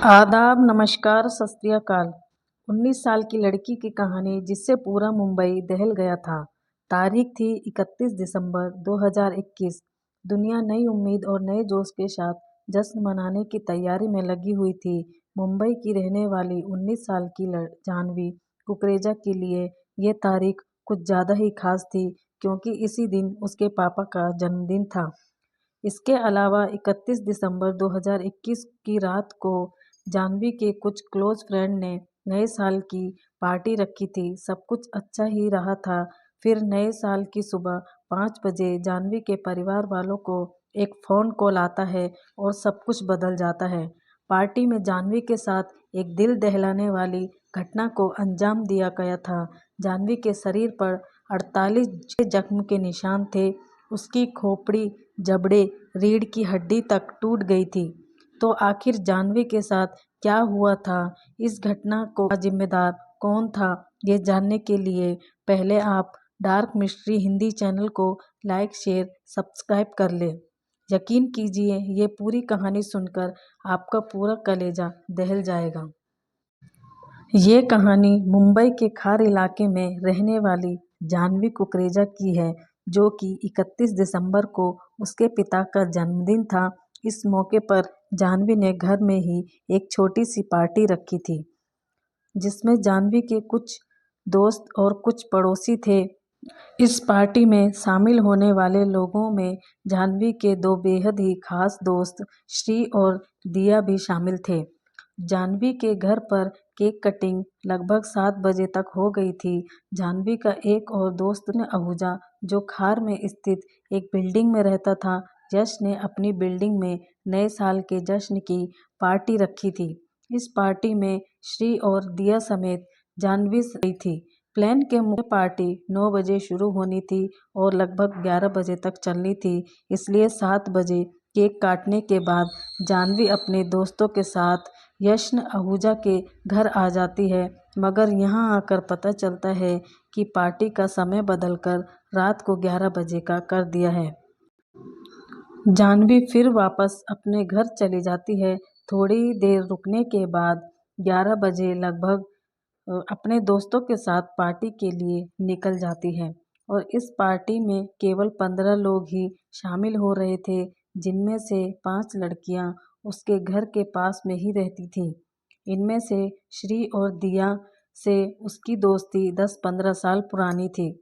आदाब, नमस्कार, सत श्री अकाल। 19 साल की लड़की की कहानी जिससे पूरा मुंबई दहल गया था। तारीख थी 31 दिसंबर 2021। दुनिया नई उम्मीद और नए जोश के साथ जश्न मनाने की तैयारी में लगी हुई थी। मुंबई की रहने वाली 19 साल की जाह्नवी कुकरेजा के लिए ये तारीख कुछ ज़्यादा ही खास थी, क्योंकि इसी दिन उसके पापा का जन्मदिन था। इसके अलावा 31 दिसंबर 2021 की रात को जाह्नवी के कुछ क्लोज फ्रेंड ने नए साल की पार्टी रखी थी। सब कुछ अच्छा ही रहा था। फिर नए साल की सुबह 5 बजे जाह्नवी के परिवार वालों को एक फ़ोन कॉल आता है और सब कुछ बदल जाता है। पार्टी में जाह्नवी के साथ एक दिल दहलाने वाली घटना को अंजाम दिया गया था। जाह्नवी के शरीर पर 48 जख्म के निशान थे। उसकी खोपड़ी, जबड़े, रीढ़ की हड्डी तक टूट गई थी। तो आखिर जाह्नवी के साथ क्या हुआ था? इस घटना को जिम्मेदार कौन था? ये जानने के लिए पहले आप डार्क मिस्ट्री हिंदी चैनल को लाइक, शेयर, सब्सक्राइब कर ले। यकीन कीजिए, ये पूरी कहानी सुनकर आपका पूरा कलेजा दहल जाएगा। ये कहानी मुंबई के खार इलाके में रहने वाली जाह्नवी कुकरेजा की है, जो कि 31 दिसंबर को उसके पिता का जन्मदिन था। इस मौके पर जाह्नवी ने घर में ही एक छोटी सी पार्टी रखी थी, जिसमें जाह्नवी के कुछ दोस्त और कुछ पड़ोसी थे। इस पार्टी में शामिल होने वाले लोगों में जाह्नवी के दो बेहद ही खास दोस्त श्री और दिया भी शामिल थे। जाह्नवी के घर पर केक कटिंग लगभग 7 बजे तक हो गई थी। जाह्नवी का एक और दोस्त आहूजा, जो खार में स्थित एक बिल्डिंग में रहता था, यश ने अपनी बिल्डिंग में नए साल के जश्न की पार्टी रखी थी। इस पार्टी में श्री और दिया समेत जाह्नवी गई थी। प्लान के मुख्य पार्टी 9 बजे शुरू होनी थी और लगभग 11 बजे तक चलनी थी, इसलिए 7 बजे केक काटने के बाद जाह्नवी अपने दोस्तों के साथ यश आहूजा के घर आ जाती है। मगर यहाँ आकर पता चलता है कि पार्टी का समय बदलकर रात को 11 बजे का कर दिया है। जाह्नवी फिर वापस अपने घर चली जाती है। थोड़ी देर रुकने के बाद 11 बजे लगभग अपने दोस्तों के साथ पार्टी के लिए निकल जाती है और इस पार्टी में केवल 15 लोग ही शामिल हो रहे थे, जिनमें से 5 लड़कियां उसके घर के पास में ही रहती थीं। इनमें से श्री और दिया से उसकी दोस्ती 10-15 साल पुरानी थी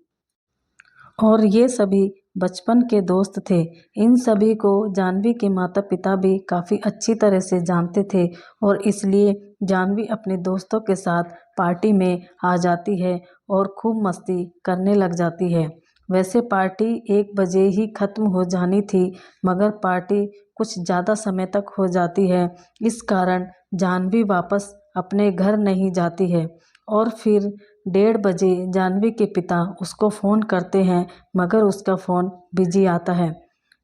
और ये सभी बचपन के दोस्त थे। इन सभी को जाह्नवी के माता पिता भी काफ़ी अच्छी तरह से जानते थे और इसलिए जाह्नवी अपने दोस्तों के साथ पार्टी में आ जाती है और खूब मस्ती करने लग जाती है। वैसे पार्टी 1 बजे ही ख़त्म हो जानी थी, मगर पार्टी कुछ ज़्यादा समय तक हो जाती है। इस कारण जाह्नवी वापस अपने घर नहीं जाती है और फिर 1:30 बजे जाह्नवी के पिता उसको फ़ोन करते हैं, मगर उसका फ़ोन बिजी आता है।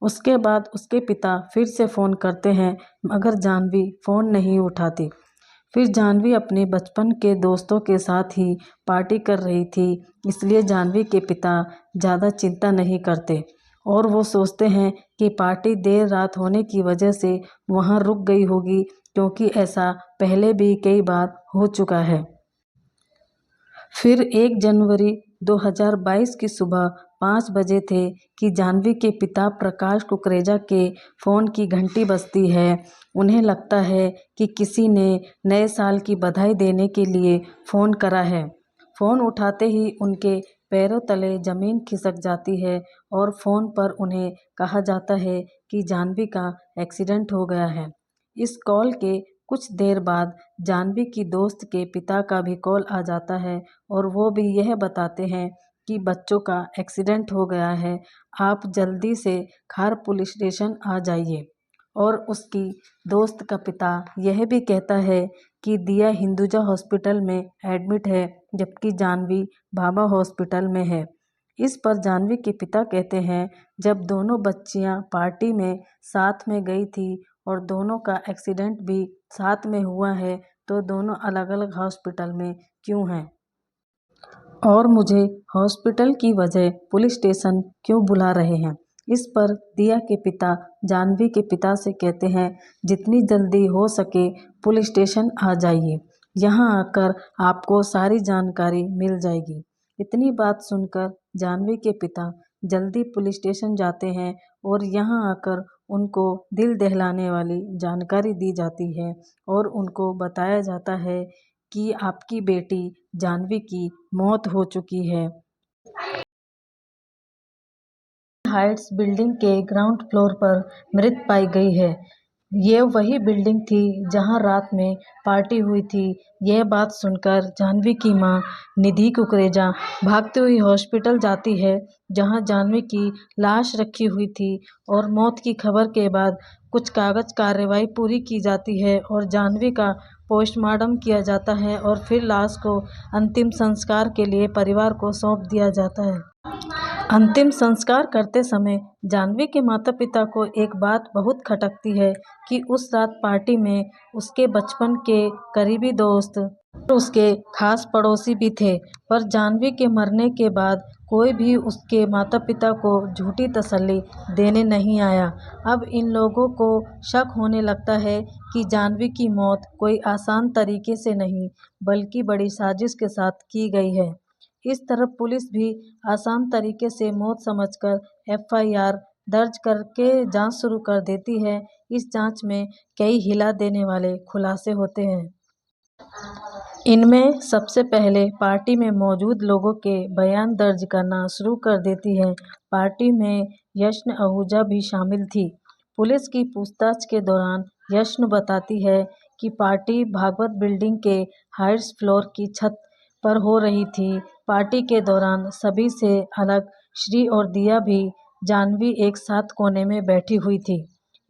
उसके बाद उसके पिता फिर से फ़ोन करते हैं, मगर जाह्नवी फ़ोन नहीं उठाती। फिर जाह्नवी अपने बचपन के दोस्तों के साथ ही पार्टी कर रही थी, इसलिए जाह्नवी के पिता ज़्यादा चिंता नहीं करते और वो सोचते हैं कि पार्टी देर रात होने की वजह से वहाँ रुक गई होगी, क्योंकि ऐसा पहले भी कई बार हो चुका है। फिर 1 जनवरी 2022 की सुबह 5 बजे थे कि जाह्नवी के पिता प्रकाश कुकरेजा के फ़ोन की घंटी बजती है। उन्हें लगता है कि किसी ने नए साल की बधाई देने के लिए फ़ोन करा है। फ़ोन उठाते ही उनके पैरों तले ज़मीन खिसक जाती है और फ़ोन पर उन्हें कहा जाता है कि जाह्नवी का एक्सीडेंट हो गया है। इस कॉल के कुछ देर बाद जाह्नवी की दोस्त के पिता का भी कॉल आ जाता है और वो भी यह बताते हैं कि बच्चों का एक्सीडेंट हो गया है, आप जल्दी से खार पुलिस स्टेशन आ जाइए। और उसकी दोस्त का पिता यह भी कहता है कि दिया हिंदुजा हॉस्पिटल में एडमिट है, जबकि जाह्नवी भाभा हॉस्पिटल में है। इस पर जाह्नवी के पिता कहते हैं, जब दोनों बच्चियां पार्टी में साथ में गई थी और दोनों का एक्सीडेंट भी साथ में हुआ है, तो दोनों अलग अलग हॉस्पिटल में क्यों हैं और मुझे हॉस्पिटल की वजह पुलिस स्टेशन क्यों बुला रहे हैं? इस पर दिया के पिता जाह्नवी के पिता से कहते हैं, जितनी जल्दी हो सके पुलिस स्टेशन आ जाइए, यहाँ आकर आपको सारी जानकारी मिल जाएगी। इतनी बात सुनकर जाह्नवी के पिता जल्दी पुलिस स्टेशन जाते हैं और यहाँ आकर उनको दिल दहलाने वाली जानकारी दी जाती है और उनको बताया जाता है कि आपकी बेटी जाह्नवी की मौत हो चुकी है। हाइट्स बिल्डिंग के ग्राउंड फ्लोर पर मृत पाई गई है। ये वही बिल्डिंग थी जहां रात में पार्टी हुई थी। यह बात सुनकर जाह्नवी की मां निधि कुकरेजा भागते हुई हॉस्पिटल जाती है, जहां जाह्नवी की लाश रखी हुई थी और मौत की खबर के बाद कुछ कागज कार्रवाई पूरी की जाती है और जाह्नवी का पोस्टमार्टम किया जाता है और फिर लाश को अंतिम संस्कार के लिए परिवार को सौंप दिया जाता है। अंतिम संस्कार करते समय जाह्नवी के माता पिता को एक बात बहुत खटकती है कि उस रात पार्टी में उसके बचपन के करीबी दोस्त और उसके खास पड़ोसी भी थे, पर जाह्नवी के मरने के बाद कोई भी उसके माता पिता को झूठी तसल्ली देने नहीं आया। अब इन लोगों को शक होने लगता है कि जाह्नवी की मौत कोई आसान तरीके से नहीं, बल्कि बड़ी साजिश के साथ की गई है। इस तरफ पुलिस भी आसान तरीके से मौत समझकर एफआईआर दर्ज करके जांच शुरू कर देती है। इस जांच में कई हिला देने वाले खुलासे होते हैं। इनमें सबसे पहले पार्टी में मौजूद लोगों के बयान दर्ज करना शुरू कर देती है। पार्टी में यश्न आहूजा भी शामिल थी। पुलिस की पूछताछ के दौरान यश्न बताती है कि पार्टी भागवत बिल्डिंग के हाइट्स फ्लोर की छत पर हो रही थी। पार्टी के दौरान सभी से अलग श्री और दिया भी जाह्नवी एक साथ कोने में बैठी हुई थी।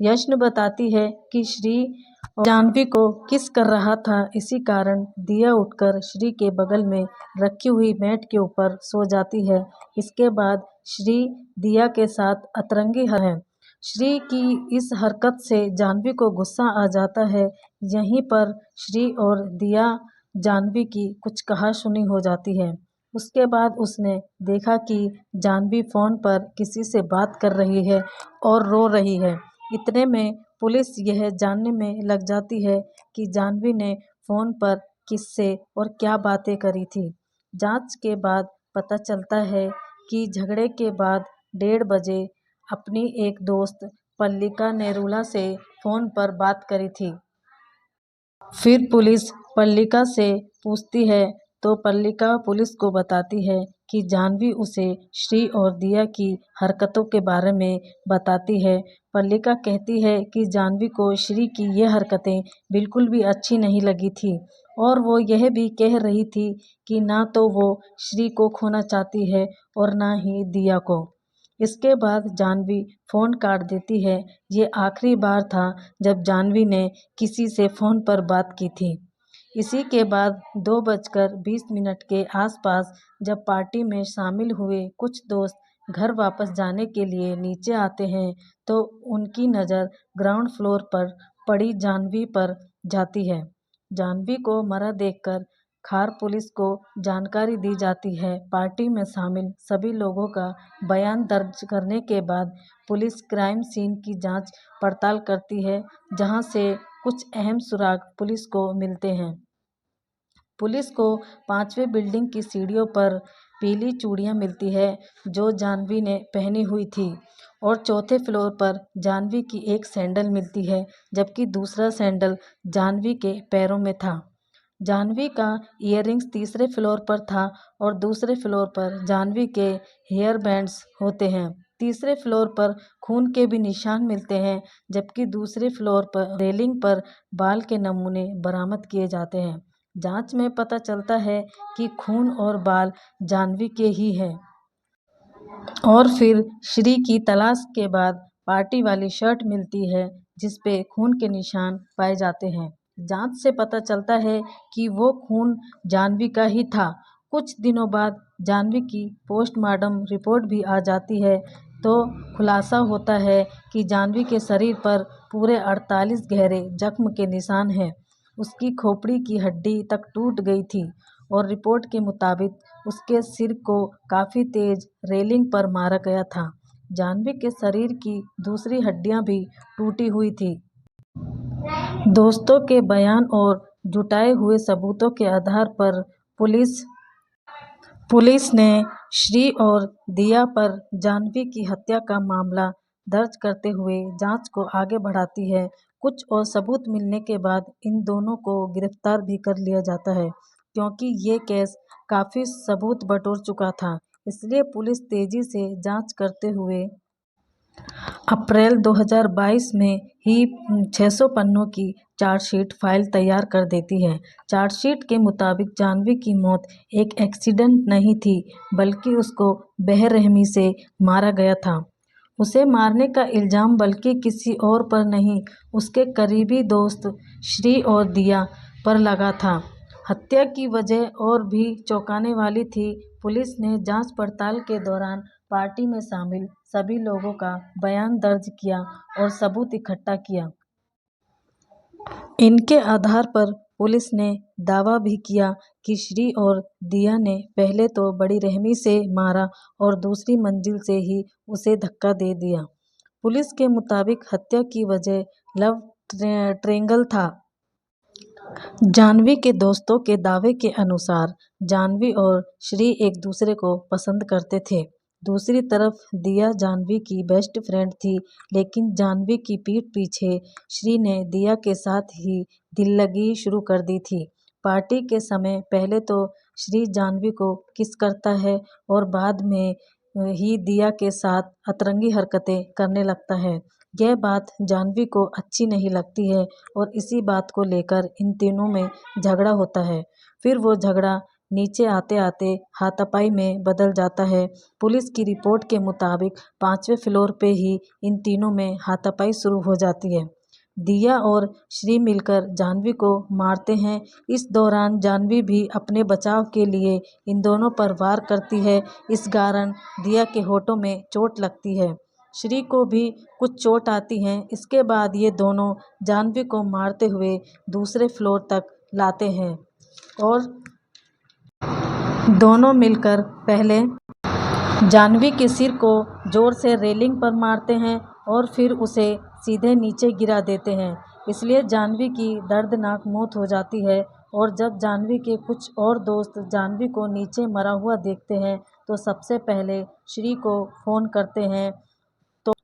यश्न बताती है कि श्री जाह्नवी को किस कर रहा था, इसी कारण दिया उठकर श्री के बगल में रखी हुई मैट के ऊपर सो जाती है। इसके बाद श्री दिया के साथ अतरंगी है। श्री की इस हरकत से जाह्नवी को गुस्सा आ जाता है। यहीं पर श्री और दिया जाह्नवी की कुछ कहासुनी हो जाती है। उसके बाद उसने देखा कि जाह्नवी फोन पर किसी से बात कर रही है और रो रही है। इतने में पुलिस यह जानने में लग जाती है कि जाह्नवी ने फोन पर किससे और क्या बातें करी थी। जांच के बाद पता चलता है कि झगड़े के बाद 1:30 बजे अपनी एक दोस्त पल्लिका नेरुला से फोन पर बात करी थी। फिर पुलिस पल्लिका से पूछती है तो पल्लिका पुलिस को बताती है कि जाह्नवी उसे श्री और दिया की हरकतों के बारे में बताती है। पल्लिका कहती है कि जाह्नवी को श्री की ये हरकतें बिल्कुल भी अच्छी नहीं लगी थी और वो यह भी कह रही थी कि ना तो वो श्री को खोना चाहती है और ना ही दिया को। इसके बाद जाह्नवी फ़ोन काट देती है। ये आखिरी बार था जब जाह्नवी ने किसी से फ़ोन पर बात की थी। इसी के बाद 2:20 के आसपास जब पार्टी में शामिल हुए कुछ दोस्त घर वापस जाने के लिए नीचे आते हैं, तो उनकी नज़र ग्राउंड फ्लोर पर पड़ी जाह्नवी पर जाती है। जाह्नवी को मरा देखकर खार पुलिस को जानकारी दी जाती है। पार्टी में शामिल सभी लोगों का बयान दर्ज करने के बाद पुलिस क्राइम सीन की जांच पड़ताल करती है, जहां से कुछ अहम सुराग पुलिस को मिलते हैं। पुलिस को 5वें बिल्डिंग की सीढ़ियों पर पीली चूड़ियां मिलती है जो जाह्नवी ने पहनी हुई थी और चौथे फ्लोर पर जाह्नवी की एक सैंडल मिलती है, जबकि दूसरा सैंडल जाह्नवी के पैरों में था। जाह्नवी का ईयररिंग्स तीसरे फ्लोर पर था और दूसरे फ्लोर पर जाह्नवी के हेयर बैंड्स होते हैं। तीसरे फ्लोर पर खून के भी निशान मिलते हैं, जबकि दूसरे फ्लोर पर रेलिंग पर बाल के नमूने बरामद किए जाते हैं। जांच में पता चलता है कि खून और बाल जाह्नवी के ही हैं। और फिर श्री की तलाश के बाद पार्टी वाली शर्ट मिलती है जिसपे खून के निशान पाए जाते हैं। जांच से पता चलता है कि वो खून जाह्नवी का ही था। कुछ दिनों बाद जाह्नवी की पोस्टमार्टम रिपोर्ट भी आ जाती है, तो खुलासा होता है कि जाह्नवी के शरीर पर पूरे 48 गहरे जख्म के निशान हैं। उसकी खोपड़ी की हड्डी तक टूट गई थी और रिपोर्ट के मुताबिक उसके सिर को काफ़ी तेज रेलिंग पर मारा गया था। जाह्नवी के शरीर की दूसरी हड्डियां भी टूटी हुई थी। दोस्तों के बयान और जुटाए हुए सबूतों के आधार पर पुलिस ने श्री और दिया पर जाह्नवी की हत्या का मामला दर्ज करते हुए जांच को आगे बढ़ाती है। कुछ और सबूत मिलने के बाद इन दोनों को गिरफ्तार भी कर लिया जाता है। क्योंकि ये केस काफ़ी सबूत बटोर चुका था, इसलिए पुलिस तेजी से जांच करते हुए अप्रैल 2022 में ही 600 पन्नों की चार्जशीट फाइल तैयार कर देती है। चार्जशीट के मुताबिक जाह्नवी की मौत एक एक्सीडेंट नहीं थी, बल्कि उसको बेरहमी से मारा गया था। उसे मारने का इल्ज़ाम बल्कि किसी और पर नहीं, उसके करीबी दोस्त श्री और दिया पर लगा था। हत्या की वजह और भी चौंकाने वाली थी। पुलिस ने जांच पड़ताल के दौरान पार्टी में शामिल सभी लोगों का बयान दर्ज किया और सबूत इकट्ठा किया। इनके आधार पर पुलिस ने दावा भी किया कि श्री और दिया ने पहले तो बड़ी रहमी से मारा और दूसरी मंजिल से ही उसे धक्का दे दिया। पुलिस के मुताबिक हत्या की वजह लव ट्रायंगल था। जाह्नवी के दोस्तों के दावे के अनुसार जाह्नवी और श्री एक दूसरे को पसंद करते थे। दूसरी तरफ दिया जाह्नवी की बेस्ट फ्रेंड थी, लेकिन जाह्नवी की पीठ पीछे श्री ने दिया के साथ ही दिल लगी शुरू कर दी थी। पार्टी के समय पहले तो श्री जाह्नवी को किस करता है और बाद में ही दिया के साथ अतरंगी हरकतें करने लगता है। यह बात जाह्नवी को अच्छी नहीं लगती है और इसी बात को लेकर इन तीनों में झगड़ा होता है। फिर वो झगड़ा नीचे आते आते हाथापाई में बदल जाता है। पुलिस की रिपोर्ट के मुताबिक 5वें फ्लोर पे ही इन तीनों में हाथापाई शुरू हो जाती है। दिया और श्री मिलकर जाह्नवी को मारते हैं। इस दौरान जाह्नवी भी अपने बचाव के लिए इन दोनों पर वार करती है। इस कारण दिया के होठों में चोट लगती है। श्री को भी कुछ चोट आती है। इसके बाद ये दोनों जाह्नवी को मारते हुए दूसरे फ्लोर तक लाते हैं और दोनों मिलकर पहले जाह्नवी के सिर को जोर से रेलिंग पर मारते हैं और फिर उसे सीधे नीचे गिरा देते हैं। इसलिए जाह्नवी की दर्दनाक मौत हो जाती है। और जब जाह्नवी के कुछ और दोस्त जाह्नवी को नीचे मरा हुआ देखते हैं तो सबसे पहले श्री को फ़ोन करते हैं।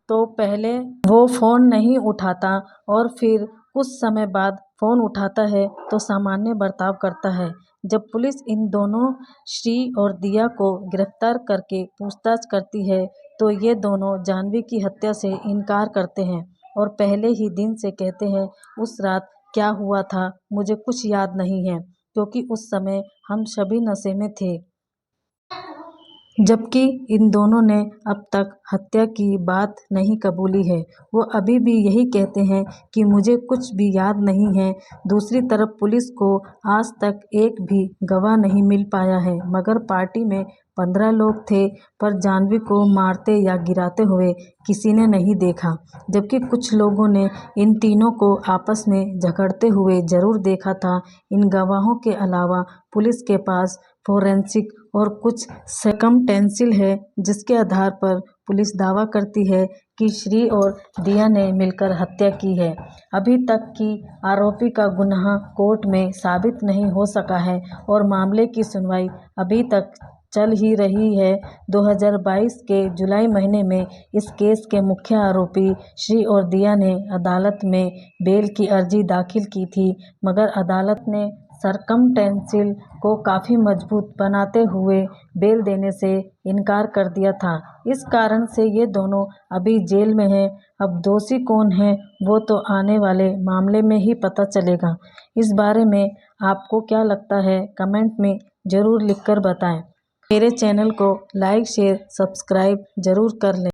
तो पहले वो फ़ोन नहीं उठाता और फिर कुछ समय बाद फ़ोन उठाता है तो सामान्य बर्ताव करता है। जब पुलिस इन दोनों श्री और दिया को गिरफ्तार करके पूछताछ करती है तो ये दोनों जाह्नवी की हत्या से इनकार करते हैं और पहले ही दिन से कहते हैं उस रात क्या हुआ था मुझे कुछ याद नहीं है, क्योंकि उस समय हम सभी नशे में थे। जबकि इन दोनों ने अब तक हत्या की बात नहीं कबूली है। वो अभी भी यही कहते हैं कि मुझे कुछ भी याद नहीं है। दूसरी तरफ पुलिस को आज तक एक भी गवाह नहीं मिल पाया है, मगर पार्टी में 15 लोग थे, पर जाह्नवी को मारते या गिराते हुए किसी ने नहीं देखा। जबकि कुछ लोगों ने इन तीनों को आपस में झगड़ते हुए जरूर देखा था। इन गवाहों के अलावा पुलिस के पास फोरेंसिक और कुछ सर्कमटेंशियल है, जिसके आधार पर पुलिस दावा करती है कि श्री और दिया ने मिलकर हत्या की है। अभी तक की आरोपी का गुनाह कोर्ट में साबित नहीं हो सका है और मामले की सुनवाई अभी तक चल ही रही है। 2022 के जुलाई महीने में इस केस के मुख्य आरोपी श्री और दिया ने अदालत में बेल की अर्जी दाखिल की थी, मगर अदालत ने सर्कमटेंशियल को काफ़ी मजबूत बनाते हुए बेल देने से इनकार कर दिया था। इस कारण से ये दोनों अभी जेल में हैं। अब दोषी कौन है वो तो आने वाले मामले में ही पता चलेगा। इस बारे में आपको क्या लगता है, कमेंट में ज़रूर लिखकर बताएं। मेरे चैनल को लाइक शेयर सब्सक्राइब ज़रूर कर लें।